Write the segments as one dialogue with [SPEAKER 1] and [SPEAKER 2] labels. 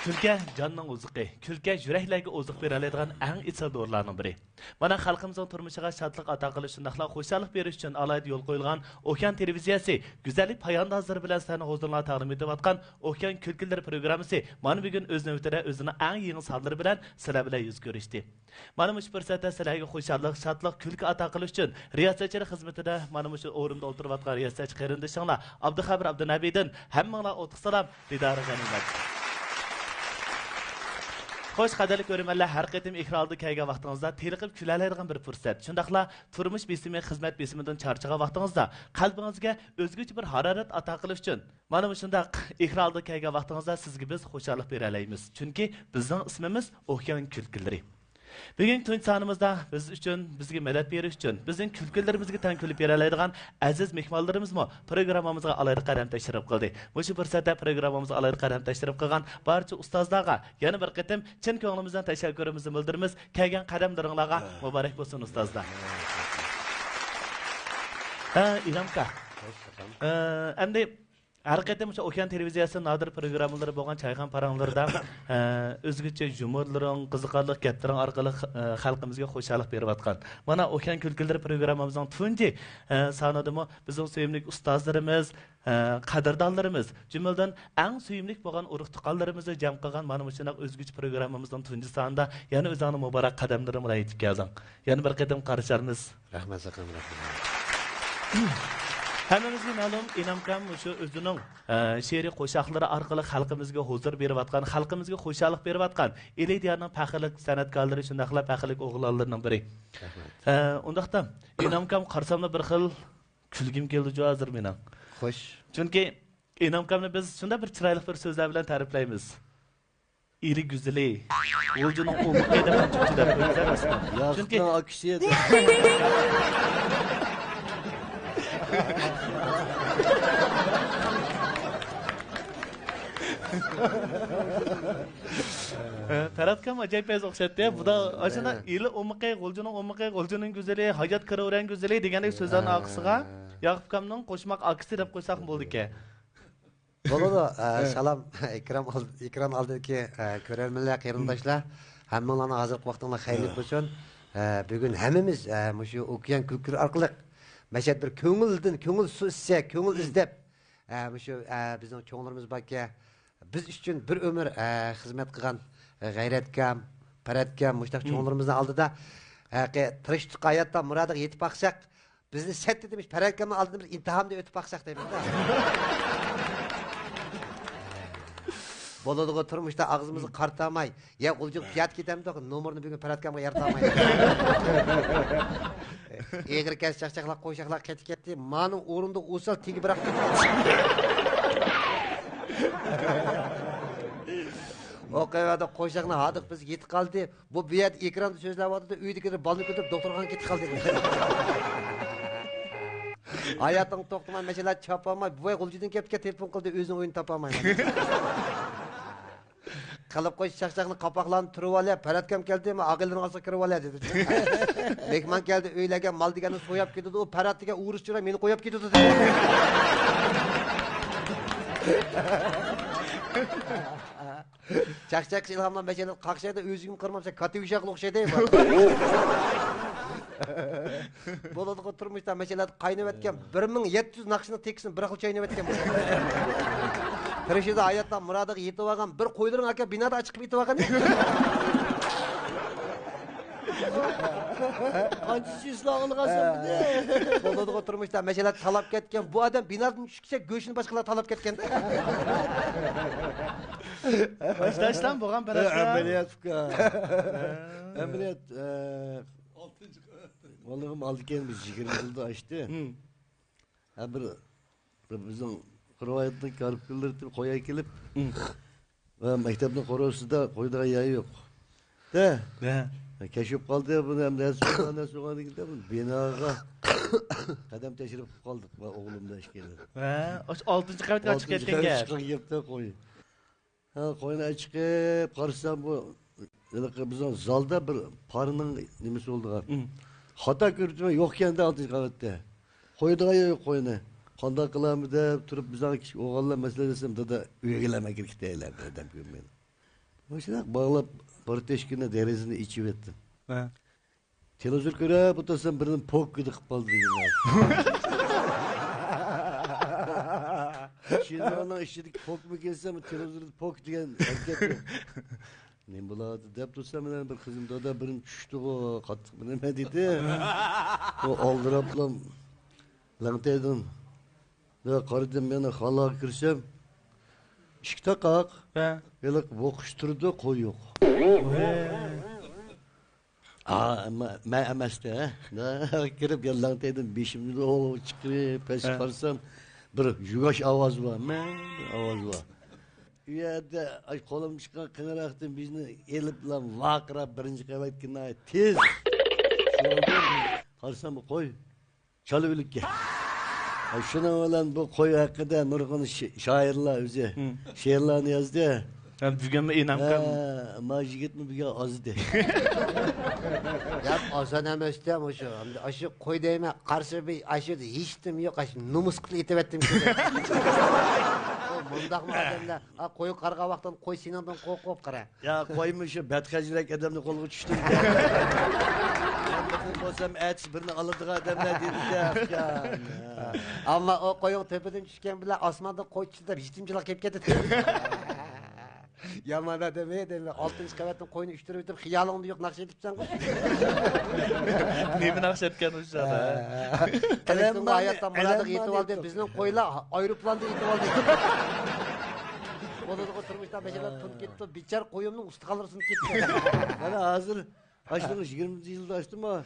[SPEAKER 1] Külke canның ozuqi, külke yüreklerge ozuq beraladigan eng içi doğrularının biri. Mana xalqimizning turmushiga shodlik ato qilish shundaqla xo'shalik berish uchun alayda yo'l qo'yilgan Okean televiziyasi güzellik poyandozlari bilan sizlarning huzurlarga taqdim etayotgan Okean kulkilari programmasi mana bugun o'z navbatida o'zining eng yangi sonlari bilan sizlar bilan yuz ko'rishdi. Mana shu fursatda sizlarga xo'shalik, shodlik, kulki ato qilish uchun riyosatchilik xizmatida mana shu o'rinda o'tirayotgan riyosatchi qarindishinglar Abduxabir Abdunabiydan hammanglar o'tiq salom, didori g'animat. Xo'sh, qadrli ko'rmanlar, har qatim ekranda kelgan vaqtingizda teliqib kulaydigan bir fursat. Shundaqla turmush besimi, xizmat besimidan charchagan vaqtingizda qalbingizga o'zgacha bir harorat ato qilish uchun mana shundaq ekranda kelgan vaqtingizda sizga biz xushalik bera olamiz. Chunki bizning ismimiz Okean Kulkilari. Bugün tunç sanımızda biz üçün, bizge medet beriş üçün, bizim külküllerimizge tan külüp beraleydigan aziz mehmanlarımız mı programımızga alaydı qadam teşrif qildi. Bu fırsatda programımızga alaydı qadam teşrif qilgan barcha ustozlarga yana bir qatim chin ko'nglimizdan tashakkurimizni bildiramiz. Kelgan qadamlaringizga muborak bo'lsin ustozlar. İlhamka. Endi har qatim o'sha Okean televiziyasi nodir programmalari bo'lgan chayqan paranglarda o'zgacha yumorlaring, qiziqarli gaplaring orqali xalqimizga xo'shalik berayotgan. Mana Okean kulkilari programmamizning tunji sonidimi bizning sevimli ustozlarimiz, qadrdonlarimiz, jumladan eng suyimli bo'lgan urug' tuqqanlarimizni jam qilgan mana shunday o'zgacha programmamizning tunji sonida yana o'zingizning muborak qadamlaring bilan yetib kelding. Yana bir qatim qarasharmiz.
[SPEAKER 2] Rahmat sakın rahmat.
[SPEAKER 1] Hammamizga ma'lum Inamkam shu o'zining she'riy qo'shiqlari orqali xalqimizga huzur berayotgan, xalqimizga xo'shalik berayotgan Elidiyarning faxrlik san'atkorlari shundaqla faxrlik o'g'illarining biri. Undaqda Inamkam qarsamda bir xil kulgim keldi hozir mening.
[SPEAKER 2] Xo'sh.
[SPEAKER 1] Chunki Inamkamni biz shunday bir chiroyli bir so'zlar bilan ta'riflaymiz. İri güzeli, o'zining o'miqi deb tushunib o'ylaymiz.
[SPEAKER 2] Chunki akisiyada
[SPEAKER 1] Ferhat acayip bez okşattı. Bu da aslında ili omuqay, golcuning güzeli, hayat kıraveren güzeli degandek sözlerin akısıga Yaqub Kamning qo'shmaq akisi deb qo'ysak bo'ldi ke.
[SPEAKER 2] Bo'ladi. Salom ekran oldidagi ko'rarmanlar, qarindoshlar, hammanglarning hozirgi vaqtinglar xayrli bo'lsin. Bugun hammamiz shu Okean kulkuri orqali Məşəd bir köngül su ise, köngül izlep, şu bizim çoğunlarımız bakya, biz üçün bir ömür hizmet kılan gayretkam, paratkam, müştak çoğunlarımızdan aldı da, tırıştık hayatta muradık yetip baksak, bizni set demiş, paratkamın aldığımız intihamda ötüp baksak demiş de. Boluduğu oturmuşda ağzımızı kartamay, ya olacak fiyat gidelim de numarını bugün paratkamı yartamay. Eğer kes çakçaklar koşaklar ketiketti, manın uğrunda usal tigi bıraktı. O kayada koşaklar hadık biz git kaldı. Bu biyat ekranda sözler vardı da üydükleri balını götürüp doktorgan git kaldı. Hayatın toktuma mesela çapamay, bu ay golcudun kepke telefon kıldı, özünün oyunu tapamay. Kalıp koş çakçaklı kapaklarını turub alya, paratkam geldi mi ağılların alsa kırıb alya dedi. Mehman geldi öylegen mal diganı soyap gidiyordu, o parat digen uğruş çıra beni koyap gidiyordu dedi. Çakçak ilhamdan mesela kalkşayda özgüm kırmamsa katı uşaklı okşay değil mi? Boladık oturmuşlar mesela kaynab etken 1700 nakşını teksin bir akıl çaynab etken. Kırışıda hayattan muradık yetip ağam bir koyduğun aka binada açık bitip ağam.
[SPEAKER 3] Kancısı ıslahını kalsın bir de.
[SPEAKER 2] Boladık oturmuşlar mesela talap ketken bu adam binadan çıkacak göğsünü başkalar talap ketken.
[SPEAKER 1] Başlaştan boğan parasına.
[SPEAKER 3] Ameliyat fuka. Ameliyat. Balığım aldıkken biz 20 yılda açtı. Bizim Kırvayat'ın karpkılları koya gelip mektebin korosunda koyduğu yayı yok. De. Keşif kaldı ya bunu hem de soğanı gitti bunu. Binaga kadem teşrif kaldık oğlum da eşkili.
[SPEAKER 1] 6. kavatga chiqib ketgan gap.
[SPEAKER 3] Chiqib yepti qo'y. Qo'yni chiqib qarasam bu bizning zalda bir parining nimasi oldu. Hata ko'rdim yo'q endi 6. qavatda. Qo'ydiga yo'q qo'yni. Qanday qilamiz deb turib bizning o'g'illar masalasida dada uyga kelmak kerak deylar adam ko'rmay. Başına bağlap barteşkine derizini içip ettim.
[SPEAKER 1] Ha.
[SPEAKER 3] Televizyon görüp otursam birinin pok gıdık kaldı degan. Şimdi ona işledik pok mu gelsem televizyonda pok degan hareket yok. Ne buladı dep tursam ben bir kızım da birin düştü o qattiq nima dedi. O aldıraplam lan dedim. Ne qaradım ben xalaga kirsem ishikda qaq.
[SPEAKER 1] Ha.
[SPEAKER 3] Yılıq boğuşturdu koy yok. Ben emeste ha. Girip yalan dedim beşimde o çıkıp pes çıkarsam bir yugaş avaz var. Avaz var. Yerde ay kolum çıkan kınaraktan bizni elip lan vakıra birinci kavatına tez. Karsam bu koy. Çalıbılık gel. Şuna olan bu koy hakkında nurgun şairler özü. Şiirlerini yazdı.
[SPEAKER 1] Hem düğünme inanmam.
[SPEAKER 3] Maaşı gitme bir az de.
[SPEAKER 2] Ya azan emeste ama şu. Aşı koy değme karşı bir aşı da hiçtim yok. Aşı numuskılı itip ettim. Bundak mı adamlar? Koyu karga vaktan koy sinandan kop kara.
[SPEAKER 3] Ya koymuşum betkacırek adamın kolu düştüm. Ben olsam et birini alırdığı adamlar dedi ya.
[SPEAKER 2] Ama o koyun tepeden düşken bile asmanda koyçular hiçtimciler kep getirdi. Yamana demeye 6. kavattan koyunu üçtürüp bitip hiyalığında yok nakş edipsen koy.
[SPEAKER 1] Nemin akşetken uşağı.
[SPEAKER 2] Televizyonda hayattan muradık yetip aldı. Bizden koyla aeroplanda yetip aldı. Onu da oturmuşlar mesela tut gitti. Biçer koyumun usta kalırsın gitti.
[SPEAKER 3] Bana hazır açtığımız 20. yılda açtım ama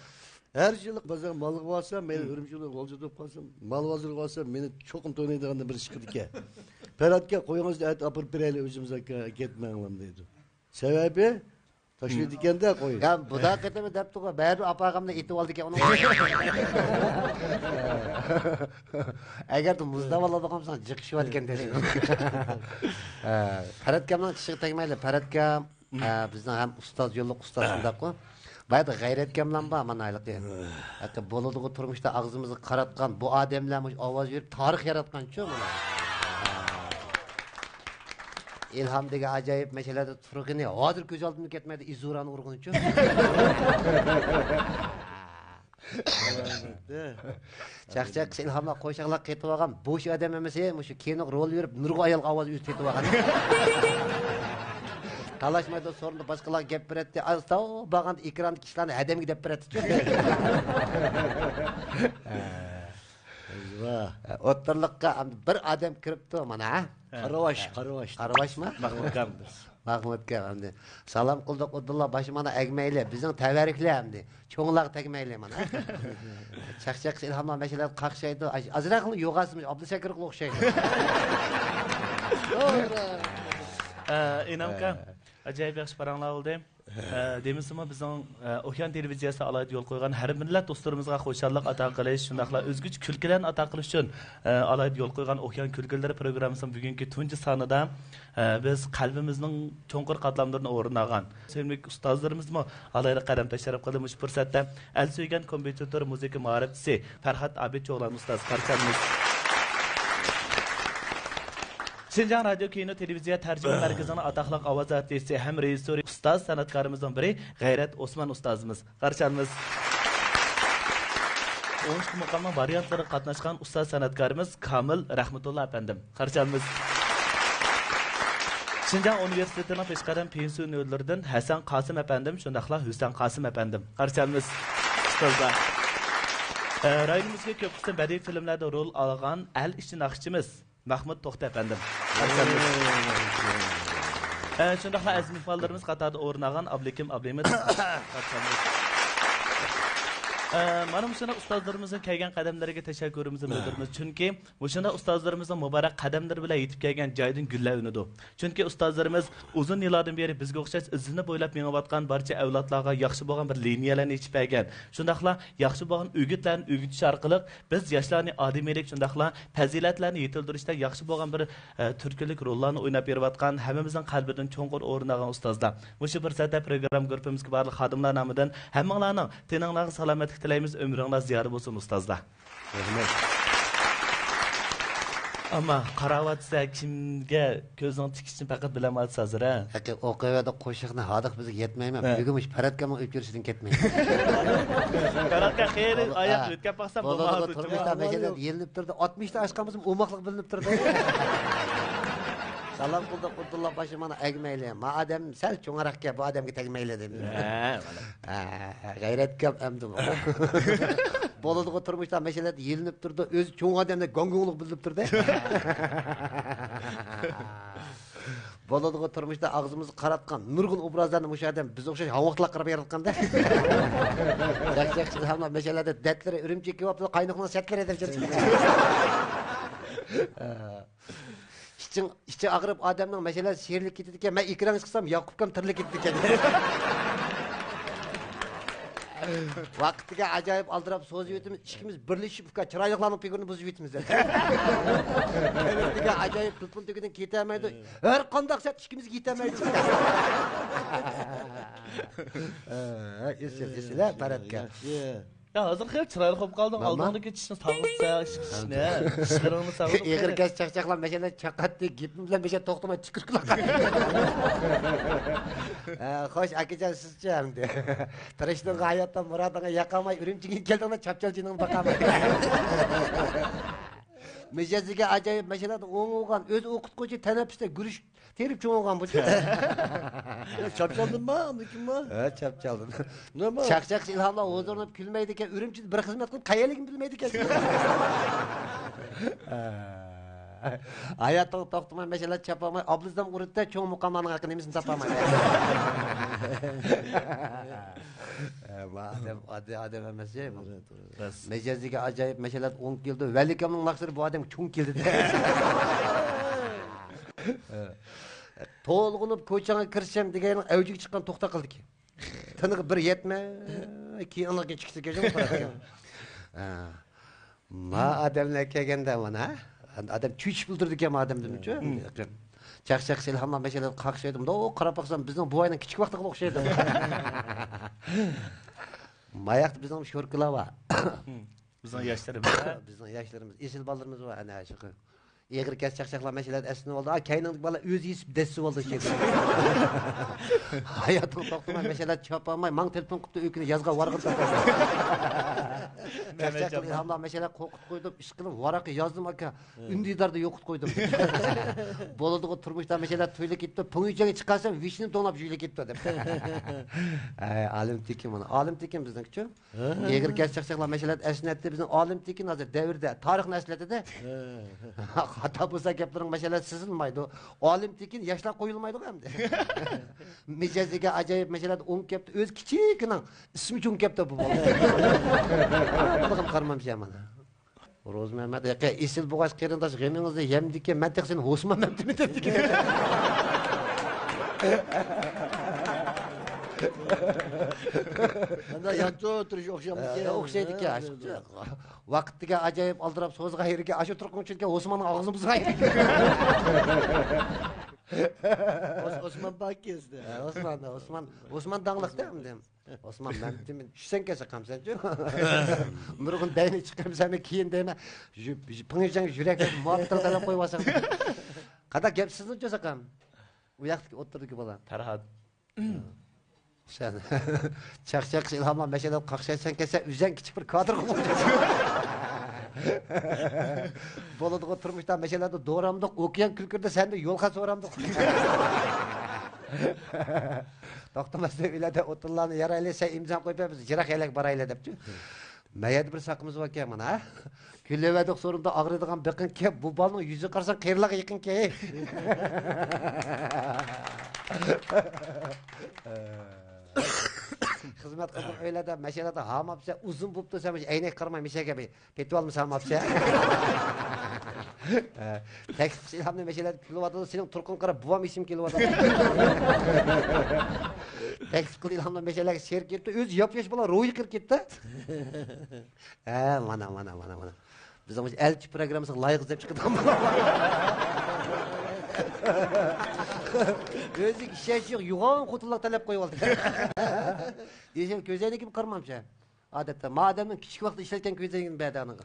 [SPEAKER 3] her yıllık bazen malık varsam, beni örümcülük olcuduk kalsam, mal vazırlık varsam, beni çokum toynaydığı bir çıkırdı ki. Peratke koyunuzda et apır pireyle özümüze gitmeyelim dedi. Sebebi taşıyor diken de koyun.
[SPEAKER 2] Ya bu da keteme dep tuğa. Bär bir apağımda itip aldı ki onu. Eğer de muzda valladı kamsan çıkışı var iken dedi. Peratkamdan çıkıp tekmeyle Peratkem bizden hem ustaz yolluk ustasında ko. Bayağı da gayretkamlan ba aman aylık diye. Hatta boluduğu turmuşta ağzımızı karatkan bu ademlermiş avaz verip tarih yaratkan çok mu? İlhamdaki acayip meselede turukini hadır göz aldığını ketmedi izuranı urgun çok. Çakçak ilhamla koşakla ketip algan boş adam emese şu kenok rol verip nurgu ayal avaz üst ketip algan. Talaşmaydı sorunda başkalar gep beretti. Azda o bağın ikran kişilerini hedem gidip beretti. Oturlukka bir adam kiripti mana.
[SPEAKER 3] Karavaş.
[SPEAKER 2] Karavaş mı?
[SPEAKER 1] Mahmutkamdır.
[SPEAKER 2] Mahmutka hamdi. Salam kıldık Abdullah başı mana egmeyle. Bizim teverikli hamdi. Çoğunlar tekmeyle mana. Çakçak ilhamla meşeler kalkşaydı. Azraklı yogasıymış. Abdülşekir'le okşaydı. Doğru.
[SPEAKER 1] İnamka acayip yaxshi paranlar oldu. Demisimi bizning Okean televiziyasi alayda yo'l qo'ygan har millat do'stlarimizga xo'shallik ato qilish, shundaqla o'zguch kulkilarni ato qilish uchun alayda yo'l qo'ygan Okean kulkilari programmasining bugungi tunji sonida biz qalbimizning cho'nqur qatlamlarini o'rnagan sevimli ustozlarimizmi alayda qadam tashlab qilib shu fursatda al suygan kompyuter muzika ma'rifchisi Farhod Abidjo'g'lan ustoz qarshamiz. Şinjan Radyo Kino Televiziya Tercüme Merkezi'nin ataklık avaz artisti hem rejissörü ustaz sanatkarımızdan biri Gayret Osman ustazımız. Karşınız. 13 mukamın varyantları katnaşkan ustaz sanatkarımız Kamil Rahmetullah efendim. Karşınız. Şinjan Üniversitesi'nin peşkaren pensiyonörlerden Hasan Kasım efendim, şundakla Hüseyin Kasım efendim. Karşınız. Ustazlar. Rayonumuzga köpüsten badiiy filmlarda rol algan el işçi nakşçimiz Mahmud To'xta efendim. Shundaqla aziz mehmonlarimiz qatorida o'rnagan Ablekim Ablemet. Mana shuna ustozlarimizning kelgan qadamlariga tashakkurimizni bildiramiz. Chunki shuna ustozlarimizning muborak qadamlari bilan yetib kelgan joydan gullar unidi. Chunki ustozlarimiz uzun yillardan beri bizga o'xshash izini bo'ylab mengayotgan barcha avlodlarga yaxshi bo'lgan bir liniyalarni yechib bergan. Shundaqla yaxshi bo'lgan o'gitlarni o'gitish orqali biz yoshlarni odimiylik shundaqla fazilatlarni yetildirishda yaxshi bo'lgan bir turkilik rollarni o'ynab berayotgan hammamizning qalbidan cho'nqur o'rnagan ustozlar. Shu fursatda program guruhimizga barliq xodimlar nomidan hammalarning teninglarga salomatlik tilaymiz, ömrüňiz ziyoda bolsun ustazlar. Ama qaravatsa kimga ko'zing tikishini faqat bilamaysiz hozir ha.
[SPEAKER 2] Haqqi o'qiyada qo'shiqni hodiq bizga yetmaymi? Bugunmish paratkamning o'tkirishidan ketmaydi.
[SPEAKER 1] Qaratga xeyr oyoq o'tkab baqsam
[SPEAKER 2] Bozorda
[SPEAKER 1] bo'lmaydi.
[SPEAKER 2] turmishda mesela yelinib turdi. 60 ta aşkamızın umaklık bilinib turdi. Salam qildi Qudulloh başı mana agmayli. Ma adam sal cho'ngaroqga bu odamga tegmayli dedi. G'ayrat kap amdi. Bo'ladigan turmishda meselada yelinib turdi. O'zi cho'ng odamda gongongliq bilinib turdi. Bo'ladigan turmishda og'zimizni qaratgan nurg'un obrazlarni mush odam biz o'xshash havaqtlar qilib yaratganda. Yaxshi hamma meselada datlari o'rimchik kelyapti, qaynoqni satlar edib жүрdi. İçi ağrıp adamның mesela şehirlik ketdi ekan, men ekran chiqsam Yaqubkam tirlik ketdi ekan. Vaqtiga ajoyib aldirab so'zib o'timiz, ikkimiz birlashib chiroyliqlarning figurini buzib o'timiz. Vaqtiga ajoyib tutun tugidan ketamaydi. Har qanday sat ikkimizga yetamaydi. Esla paratga.
[SPEAKER 1] Ya hozir xeyr chiroyli bo'lib qolding. Oldinga ketishni tavsiya qilishni, shiringni sog'ib.
[SPEAKER 2] Egir kaç çaqchaqlar mesela chaqatdi gapim bilan besha to'xtamay chiqirqilar. Xo'sh, akajon sizchi hamdi. Tirishning hayotdan murodingga yaqamay, Urumchiga keldingda chapchalchining baqamay. Mijaziga ajoyib mashalada o'ng'ilgan, o'zi o'qituvchi tanaffusda gurish terib cho'ng'ilgan bu.
[SPEAKER 3] Çapçaldın mı? Kim mi?
[SPEAKER 2] Ha, chapchaldin.
[SPEAKER 3] Nima?
[SPEAKER 2] Chaqchaqchi ilhomlar o'zini kulmaydi ekan, Urumchi bir xizmat qilib qayaligini bilmaydi ekan. Hayatda to'xtamay mashalar chapamay, oblizdan urutda cho'ng muqamlarning haqini nemisini topamay. Adam emas ya. Mejaziga ajoyib mashalar 10 keldi. Valikamning maqsadi bu odam cho'ng keldi. To'lg'inib ko'chaga kirishim degan avjiga chiqqan to'xta qildik. Tiniq bir yetma, keyin aniqga chiqdi ekan. Ma odamlar kelganda mana adam cho'chib bildirdi ekan odamdan-chi. Chaqchaq silhamma mashalar qaqshaydim. O qarab baqsam bizning buvayning kichik vaqtiga o'xshaydi. Mayaqda bizning sho'rkilar bor.
[SPEAKER 1] Bizning yoshlarimiz.
[SPEAKER 2] Bizning yoshlarimiz, esil bolalarimiz bor ana shu. Egri kas chaqchaqlar mashalar aslini oldi. Kayninglik bola o'zi yesib desi oldi shu. Hayotni to'xtamay mashalar chopolmay, mang telefon qilib o'kini yozgan varg'ib topadi. Chaqchaqlar ilhomlar mashalar qo'qib qo'ydim, ish qilib varaqqa yozdim aka. Undidarda yo'qit qo'ydim. Bo'ladigan turmushda mashalar to'ylik ketdi, pungichaga chiqarsam vishni to'nab juylik ketdi deb. Alim tekin mana. Alim tekin bizning-chi. Egri kas chaqchaqlar mashalar asnatda bizning alim tekin hozir davrda, tarixni eslatadi. Hatta bu gaplarning masalasi sizilmaydi. Olim tekin yoshlar qo'yilmaydi hamda. Mijaziga ajoyib masalada 10 kapta o'z kichikina ismi uchun kapta bu bola. Bularga qarmamcha mana. Rozmahmat aka esil bo'g'az qarindosh g'amingizda yemdiki men taqsin Osmon mamtimi debdik.
[SPEAKER 3] Anda yancho o'tirish
[SPEAKER 2] o'xshaydi ekan. Vaqtiga ajoyib aldirab so'zga yerga ashu turqun uchun Osmonning og'zimizni ayirdi.
[SPEAKER 3] Osman Bakkezdi.
[SPEAKER 2] Osman dangliqda hamda. Osman men tushsan kelsa qamsanchi. Nurg'un dayni chiqamsan keyin deyman. Pingijang yurakka muvaffaqiyat talab qo'yib olsam. Qada gap sizni cho'saqam. U yoqda o'tirdi bola.
[SPEAKER 1] Farhod.
[SPEAKER 2] Sen çaqchaq ilhomlar mashalada qaqshaysan kelsa uzan kichik bir kadr qilib. Bo'ladigan turmushda mashalada do'ramdiq, okean kulkurda senda yo'lqa so'ramdiq. To'xtamasdan uylarda o'tirlarni yaraylaysa imzo qo'yamiz, jiroq elak boraylar debchi. Mayad bir saqimiz bor ekan mana. Küllevedik sorunda ağrıdığan bakın ki bu balın yüzü qarsan qeyriliq yaqin ki. Xizmat qildim o'ylada, mashalada hamapsa uzun bo'lib tursa, aynak qarmay mishaga petib olmasa hamapsa. Tekstil silhamni mashalada kilovatda sening turqun qarab buvam isim kilovatda. Tekstil ilhamni mashalada sher ketdi, o'z yop-yosh bola ro'yi kirib ketdi. Mana. Bizim elçi programımızın layık izlep çıkıdan mı? Özü işe yok, yuğan kutulluk talep koyup aldı. Diyeceğim, gözlerini kim kırmamışa? Adette madem'in küçük vakti işlerken köyden bedanın.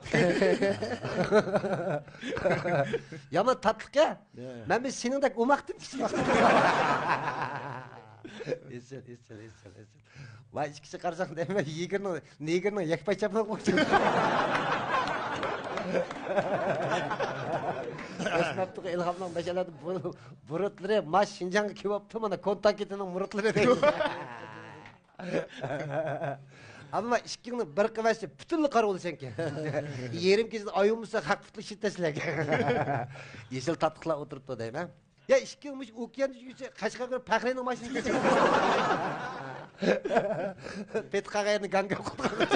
[SPEAKER 2] Yaman tatlık ya. Ben bir senin de umaktım. Esel. Vay içkisi karşıdan deme Niger'in yakpay çapına koydu. Esnaftık ilhamdan başaladı burutları maç Şinjan'ı kebaptı bana kontaketinin burutları değil. Ama işkini bir kıvası bütünlü karı olsan ki. Yerim kezdi ayılmışsa hak fıtlı şiddesiyle. Yeşil tatlıkla oturup da deyim ha. Ya işkilmiş okyan yüzü kaşığa göre pakrenin maşını geçecek. Petkağayını ganga kurtulacak.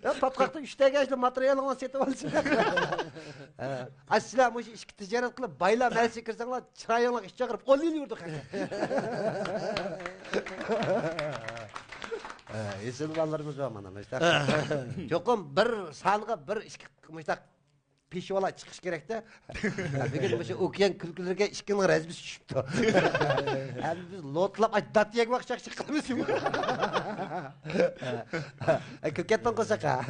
[SPEAKER 2] Ya patkakta 3 geçti materyalını setip alsın. Asla bu işki ticaret kılıp bayla melsi kırsanlar çırayınlık iş çağırıp ol yürüdük. Esel ballarımız var bana mesela. Çokum bir salga bir işki kımıştak. Pişivala çıkış gerekti. Bugün bu okuyan kültürlerge işkinin rezbisi düşüptü. Yani biz lotlap datıya bakacak çıkmamız. Köketten koysak ha.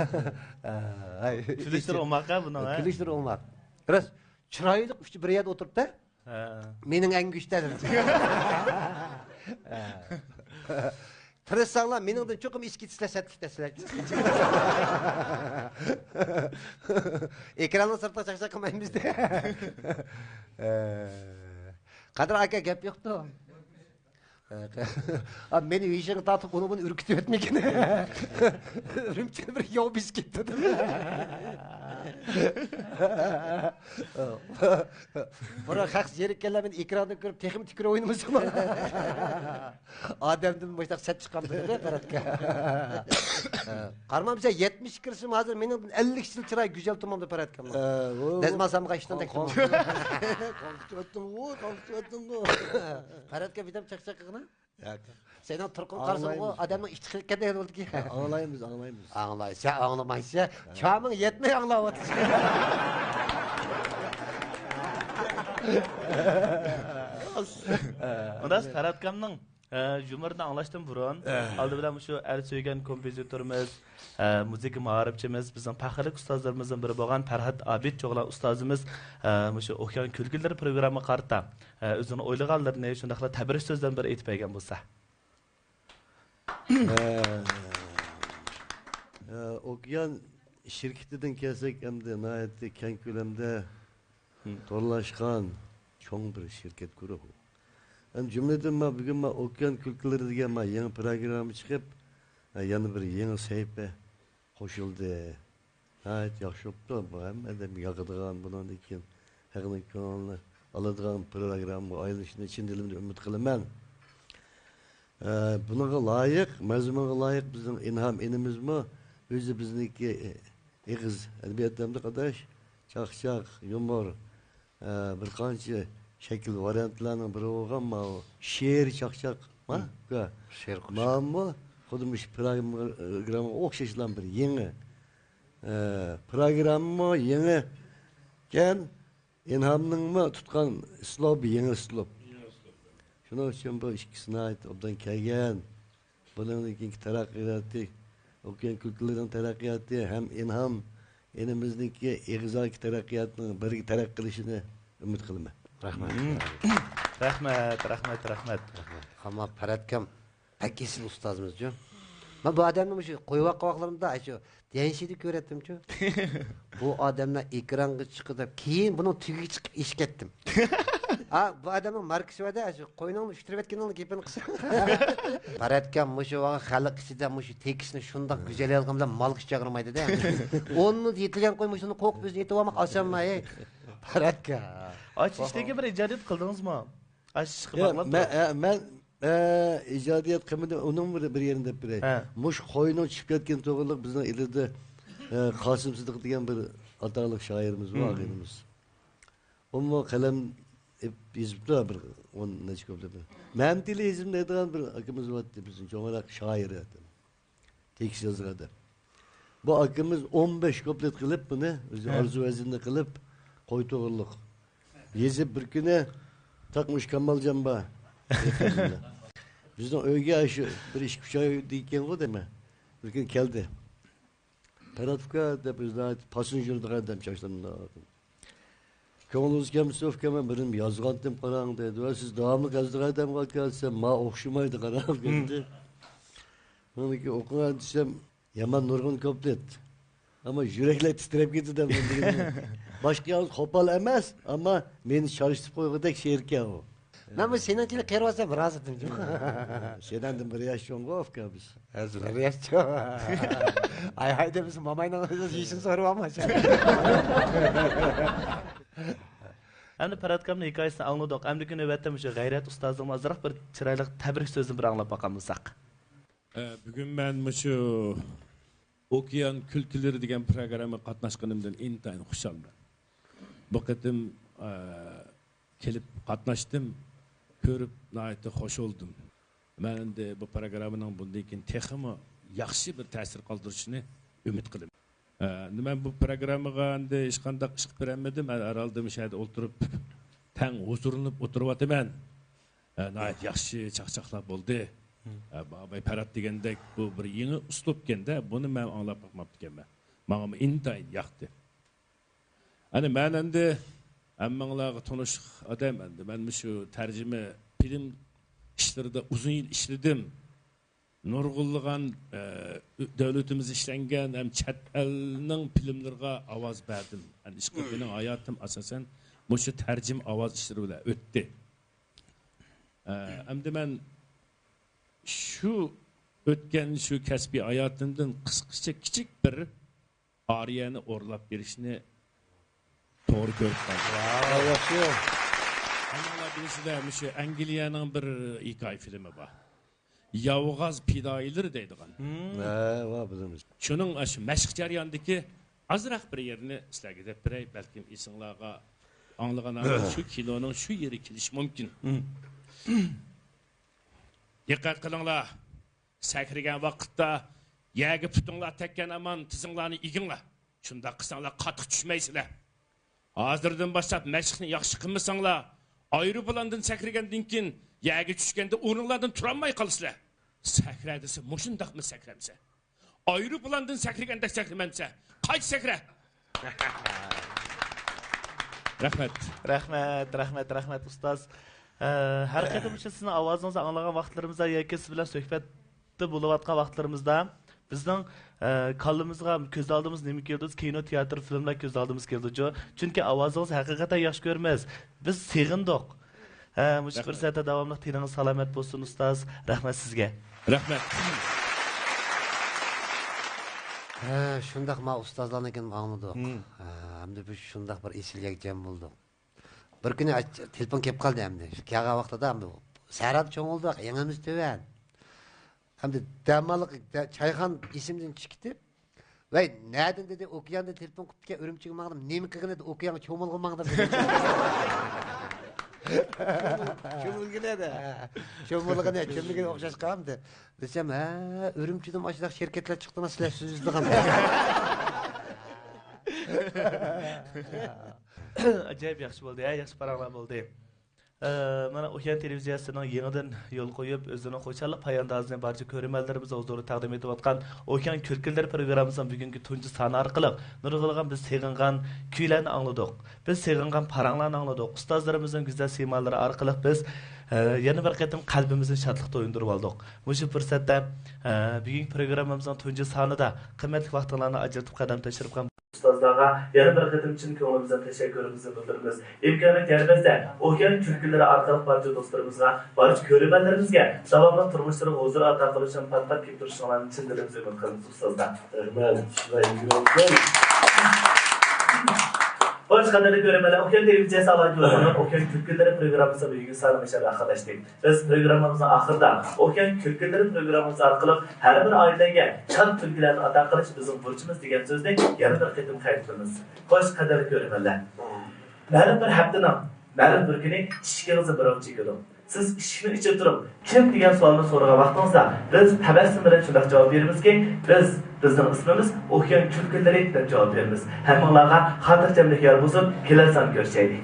[SPEAKER 1] Külüştür olmak ha bunun ha.
[SPEAKER 2] Külüştür olmak. Biraz çıraylık üçü bir yerde oturup da. Menin en güçlerim. Tırısanlar meningden çokum içki tislesetlik desiler. Ekranın sırtına çaksak kılmayın bizde. Kadir aka gap yoktu. Abi beni işini tatıp onu bunu ürkütüp etmeyken. Ürümçeli bir yav biskit dedim. Bırak hak yerik kellemin ekranda görüp tekim tükür oyunumuz ama. Adem'den başta set çıkan böyle Paratka. Karmam bize 70 kırışım hazır benim 50 kişilik çıray güzel tamamdı Paratka. Ne zaman sam kaçtan tek tamam. Kalktım o. Paratka bir de çakacak kına. Senin Türk'ün karşısında o adamın işçilikte de oldu ki.
[SPEAKER 3] Ağlayımız.
[SPEAKER 2] Ağlaysa ağlamaysa çamın yetmey ağlavat.
[SPEAKER 1] Ondan Ferhatkamning yumorni anglashdan burun oldi bilan shu er suygan kompozitorimiz, muzika ma'rifchimiz, bizning faxrli ustozlarimizdan biri bo'lgan Farhat Abid cho'g'lan ustozimiz shu O'kyan kulgilari programma qarta o'zini o'ylaganlarini shundaqla tabrik so'zdan bir aytib bergan bo'lsa.
[SPEAKER 3] O'kyan şirketinden kelsak hamda nihoyatda keng ko'lamda to'rlashgan cho'ng bir şirket guruh. Cümleden bugün O'kyan kulgilari degan yangi programma chiqib, yana bir yangi sahifa qo'shildi. Nihoyat yaxshi bo'libdi. Bu hammadan yoqadigan bundan keyin haqning ko'ngilni oladigan programma aylanishini chin dilimdan umid qilaman. Bunga loyiq, mazmunga loyiq bizning inhom inimizmi? O'zi bizniki eg'iz adabiyotda qadash, chaqchaq, yumor, bir qancha shakl variantlarning biri bo'lgan she'r chaqchaq,
[SPEAKER 2] She'r
[SPEAKER 3] Ma'mu xuddi shu programma o'xshashlan bir yangi programma, yangi kan inhomningmi tutgan islob, yangi islob. Shuning uchun bu ikkisini obdan kelgan. Bundan keyingi taraqqiyoti, O'kyan kulgilarining taraqqiyoti ham inhom enimizniki eg'izaki taraqqiyotning birga taraqqiy qilishini umid qilaman.
[SPEAKER 1] Rahmat.
[SPEAKER 2] Ama Paratkam pek esil ustazımız diyor. Ben bu adamın şu koyuvak kavaklarında şu değişiklik öğrettim diyor. Bu adamla ekrana çıkıp keyin bunun tüyü çıkıp iş ettim. Bu adamın markası var da şu koyunun şütürvetkeninin kepini kısa. Paratkam şu halk içinde şu tekisini şundan güzel yazgımda mal kış çağırmaydı da. Onu yetilen koymuşunu kok biz yetip olmak aşamayı. Paratkam.
[SPEAKER 1] Aç işteki bir icadiyat kıldınız mı? Aç
[SPEAKER 3] Ben icadiyat kımında onun bir yerinde biri. Muş koyunun çıkıp ketken toğırlık bizden ileride Kasım Sıdık diyen bir atalık şairimiz var ağabeyimiz. Onun kalem yazıp da bir onun ne çıkıp da bir. Memtili yazımda edilen bir akımız vardı bizim çok olarak şair zaten. Tek yazıda. Bu akımız 15 kuplet kılıp bunu arzu vezinde kılıp koy toğırlık. Yazıp bir güne takmış Kemal Camba. Bizden öyle şu bir iş kuşağı dikken o değil mi? Bir gün geldi. Peratfka da bizden pasınjırdık adam çalıştığımda. Koğunuz kemsöf kemen benim yazgandım karan dedi. Ve siz devamlı gazdık adam kalkasa ma okşumaydı karan geldi. Onu ki okuyan desem yaman nurgun koplet. Ama yürekle titrep gitti de başka yalnız kopal emez ama beni çalıştıp koyduğuk şehirken o.
[SPEAKER 2] Ben bu seninkiyle kervasa biraz ettim.
[SPEAKER 3] Sedandım bir yaş yok ofka biz.
[SPEAKER 2] Hazır yaşıyor. Ay haydi bizim mamayla işin soru ama.
[SPEAKER 1] Endi Paratkamning hikoyasini angladik. Endi navbatda o'sha G'ayrat ustozning azroq bir chiroyli tabrik so'zini bir anglab boqamisak.
[SPEAKER 4] Bugun men shu Okean Kültürleri degan programma qatnashganimdan intayin xursandman. Bu qatim kelib qatnashdim, ko'rib nihoyatda xush oldum. Men endi bu programmaning bundan keyin texmi yaxshi bir ta'sir qoldirishini umid qilaman. Men bu programmaga endi hech qanday ish qilib bermadim. Men aralda mishada o'tirib, tang huzurinib o'tiryapman. Nihoyat yaxshi chaqchaqlar bo'ldi. Babay Parat degandek bu bir yeni uslubkenda buni men anglab bakmaptı ekanman. Menga intayin yoqdi. Ana men endi hammanglarga tanish odam endi men shu tarjima film ishlarida uzun yil ishladim. Nurg'unlagan davlatimiz ishlangan ham chet elning filmlariga ovoz berdim. Mening hayotim asosan shu tarjima ovoz ishlari bilan o'tdi. Endi men şu ötken şu kasbiy hayotimdan qisqacha kichik bir ariyani o'rlab berishni to'g'ri ko'rib qoldim.
[SPEAKER 3] Yaxshi.
[SPEAKER 4] Anlar bilisizlar, shu Angliyaning bir hikoya filmi bor. Yavg'az pidoyilar deydigan.
[SPEAKER 3] Va bilamiz.
[SPEAKER 4] Shuning shu mashq jarayonidagi azroq bir yerini sizlarga deb beray, balkim esinglarga anglaganlar shu kinoning shu yeri kelishi mumkin. Diqqat qilinglar. Sakrigan vaqtda yaga putinglar tekkan aman tizinglarni iginglar. Shunda qilsanglar qattiq tushmaysizlar. Hozirdan boshlab mashqni yaxshi qilmasanglar, aeroplandan sakrigandan keyin yaga tushganda o'rninglardan tura olmay qolasizlar. Sakradisi mushundaqmi sakramsa? Aeroplandan sakraganda sakramamsa, qayt sakra.
[SPEAKER 1] Rahmat ustoz. Har qatim sizning ovozingizni anglagan vaqtlarimizda yoki siz bilan suhbatda bo'layotgan vaqtlarimizda bizning qalbimizga ko'z oldimiz nima keldi? Kino, teatr, filmlar ko'z oldimiz keldi. Chunki ovozingiz haqiqatan yaxshi ko'ramiz. Biz seg'indik. Mush fursatda davomli tiningiz salomat bo'lsin ustoz. Rahmat sizga.
[SPEAKER 4] Rahmat.
[SPEAKER 2] Shundaq ma ustozlarnikin angladik. Hamda bu shundaq bir esilga jam bo'ldi. Bir kuni telefon kelib qoldi hamda. Kelgan vaqtida hamda sarab cho'ng oldik, yengimiz tövan. Hamda damaliq çayxon esimdan chiqdi. Vay, nereden dedi okeanda telefon qilibdi, Urumchiga maqdim. Nima qilgan edi? Okeanga cho'milgan maqdim. Cho'milgan. Cho'milgan o'xshash qoldi. Desam, Urumchidan ashulaq şirketlar chiqdimi sizlar so'zliqam.
[SPEAKER 1] Acayip yaxshi bo'ldi, yaxshi paranglar bo'ldi. Mana Okean televiziyasining yangidan yo'l qo'yib, o'zining xo'jalik poyandozini barcha ko'ruvchilarimizga huzurida taqdim etib atgan Okean Kültürleri programmasining bugungi tunji soni orqali nurg'ilgan biz seg'ingan kuylarni angladik. Biz seg'ingan paranglarni angladik. Ustozlarimizning go'zal siymolari orqali biz yana bir qatim qalbimizni shodlikda o'yindirib oldik. Shu fursatda bugungi programmamizning tunji sonida qimmatli vaqtlarni ajratib qadam tashirib ustozlarga yana bir qatim chin ko'nglimizdan tashakkurimizni bildiramiz. Imkoniyat yarbazda Okean Kültürleri orqali barcha do'stlarimizga, barcha ko'ruvchilarimizga davomli turmushlari huzur ato qilish uchun patpat kelib turishlarini chin dilimizdan umid qilamiz ustozlar. Hoş qadrli ko'ruvchilar, Okean televiziyasi alanjolarining Okean Kültürleri programmasi bugungi salomashar arkadaşlar. Biz programmamizning oxirida Okean Kültürleri programmasi orqali har bir oilaga chan tulkilarni ato qilish bizning burchimiz degan so'zni yana bir qatim qayd qilamiz. Hoş qadrli ko'ruvchilar. Ma'lum bir haftaning ma'lum bir kuni ishingizga birov chekadi. Siz ishni ichib turib, kim degan savolni so'ragan vaqtingizda biz tabassum bilan shunday javob beramizki, bizning ismimiz Okean Kültürleri deb javob beramiz. Hammanglarga xotirjamlik yor bo'lsin, kelasi ko'rishaylik.